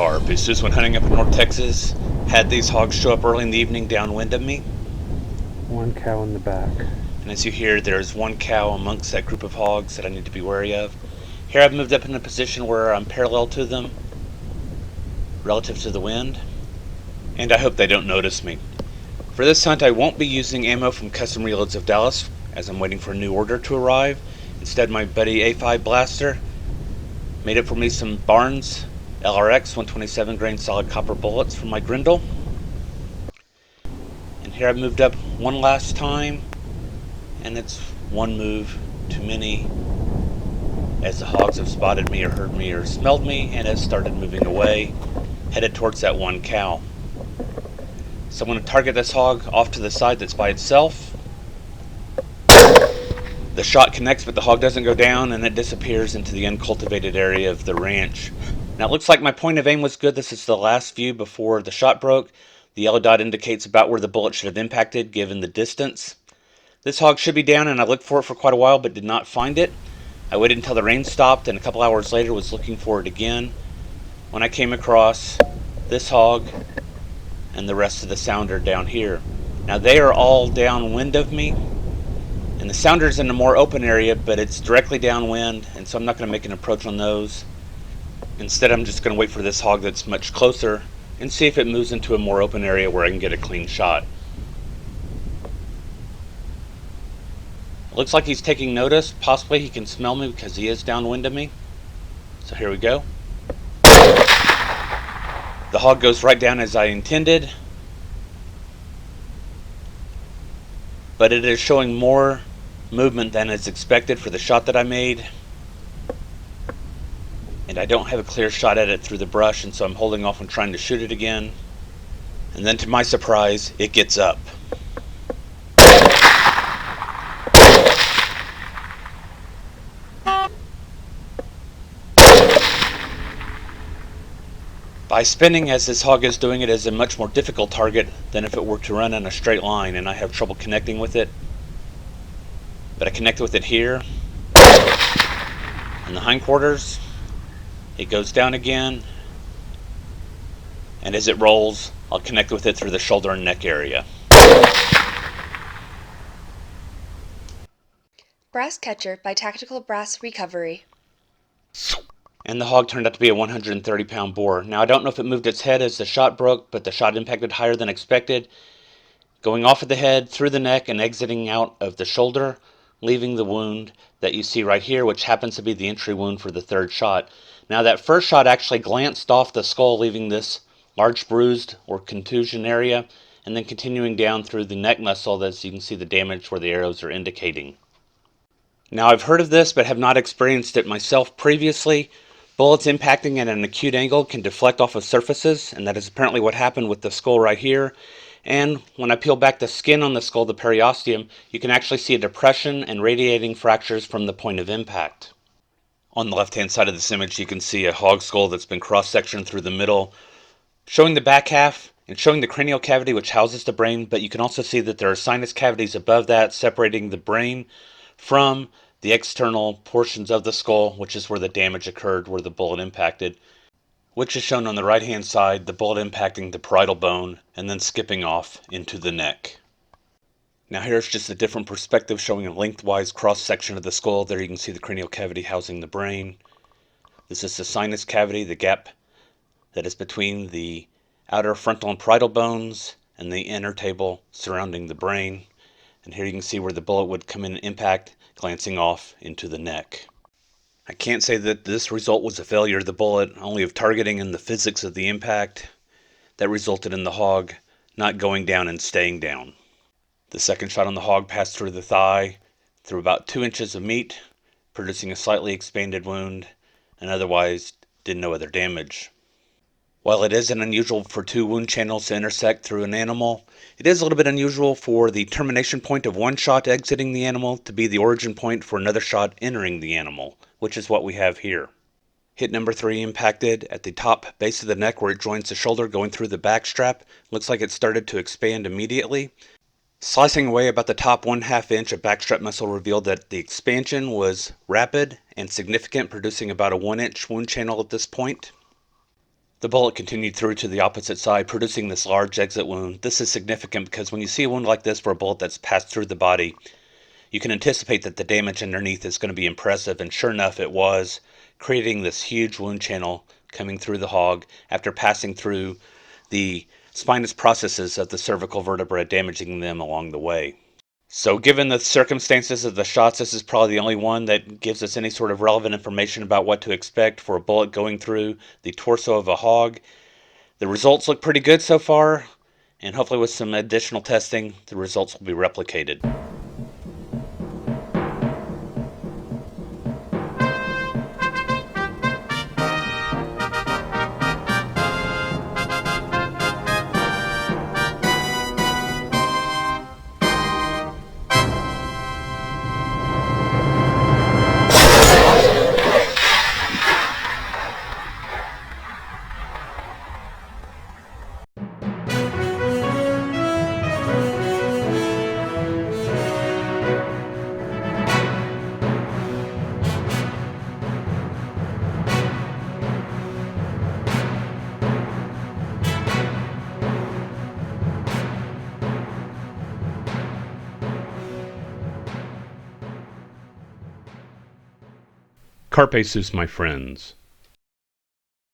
carp. It's just when hunting up in North Texas, had these hogs show up early in the evening downwind of me. One cow in the back. And as you hear, there's one cow amongst that group of hogs that I need to be wary of. Here I've moved up in a position where I'm parallel to them, relative to the wind, and I hope they don't notice me. For this hunt, I won't be using ammo from Custom Reloads of Dallas, as I'm waiting for a new order to arrive. Instead, my buddy A5 Blaster made up for me some Barnes LRX 127 grain solid copper bullets from my Grendel. And here I've moved up one last time, and it's one move too many, as the hogs have spotted me or heard me or smelled me and have started moving away, headed towards that one cow. So I'm going to target this hog off to the side that's by itself. The shot connects, but the hog doesn't go down, and it disappears into the uncultivated area of the ranch. Now it looks like my point of aim was good. This is the last view before the shot broke. The yellow dot indicates about where the bullet should have impacted given the distance. This hog should be down, and I looked for it for quite a while but did not find it. I waited until the rain stopped, and a couple hours later was looking for it again when I came across this hog and the rest of the sounder down here. Now they are all downwind of me, and the sounder's in a more open area, but it's directly downwind, and so I'm not going to make an approach on those. Instead, I'm just going to wait for this hog that's much closer and see if it moves into a more open area where I can get a clean shot. It looks like he's taking notice. Possibly he can smell me because he is downwind of me. So here we go. The hog goes right down as I intended, but it is showing more movement than is expected for the shot that I made, and I don't have a clear shot at it through the brush, and so I'm holding off on trying to shoot it again. And then to my surprise, it gets up. By spinning as this hog is doing, it is a much more difficult target than if it were to run in a straight line, and I have trouble connecting with it. But I connect with it here in the hindquarters. It goes down again, and as it rolls, I'll connect with it through the shoulder and neck area. Brass Catcher by Tactical Brass Recovery. And the hog turned out to be a 130-pound boar. Now I don't know if it moved its head as the shot broke, but the shot impacted higher than expected, going off of the head, through the neck, and exiting out of the shoulder, leaving the wound that you see right here, which happens to be the entry wound for the third shot. Now that first shot actually glanced off the skull, leaving this large bruised or contusion area, and then continuing down through the neck muscle, as you can see the damage where the arrows are indicating. Now I've heard of this but have not experienced it myself previously. Bullets impacting at an acute angle can deflect off of surfaces, and that is apparently what happened with the skull right here. And when I peel back the skin on the skull, the periosteum, you can actually see a depression and radiating fractures from the point of impact. On the left-hand side of this image, you can see a hog skull that's been cross-sectioned through the middle, showing the back half and showing the cranial cavity which houses the brain, but you can also see that there are sinus cavities above that separating the brain from the external portions of the skull, which is where the damage occurred, where the bullet impacted, which is shown on the right hand side, the bullet impacting the parietal bone and then skipping off into the neck. Now here's just a different perspective showing a lengthwise cross section of the skull. There you can see the cranial cavity housing the brain. This is the sinus cavity, the gap that is between the outer frontal and parietal bones and the inner table surrounding the brain. And here you can see where the bullet would come in and impact, glancing off into the neck. I can't say that this result was a failure of the bullet, only of targeting and the physics of the impact that resulted in the hog not going down and staying down. The second shot on the hog passed through the thigh, through about 2 inches of meat, producing a slightly expanded wound, and otherwise did no other damage. While it isn't unusual for 2 wound channels to intersect through an animal, it is a little bit unusual for the termination point of one shot exiting the animal to be the origin point for another shot entering the animal, which is what we have here. Hit number 3 impacted at the top base of the neck where it joins the shoulder going through the back strap. Looks like it started to expand immediately. Slicing away about the top 1/2 inch of backstrap muscle revealed that the expansion was rapid and significant, producing about a 1-inch wound channel at this point. The bullet continued through to the opposite side, producing this large exit wound. This is significant because when you see a wound like this for a bullet that's passed through the body, you can anticipate that the damage underneath is going to be impressive, and sure enough it was, creating this huge wound channel coming through the hog after passing through the spinous processes of the cervical vertebra, damaging them along the way. So given the circumstances of the shots, this is probably the only one that gives us any sort of relevant information about what to expect for a bullet going through the torso of a hog. The results look pretty good so far, and hopefully with some additional testing, the results will be replicated. Carpe sus, my friends.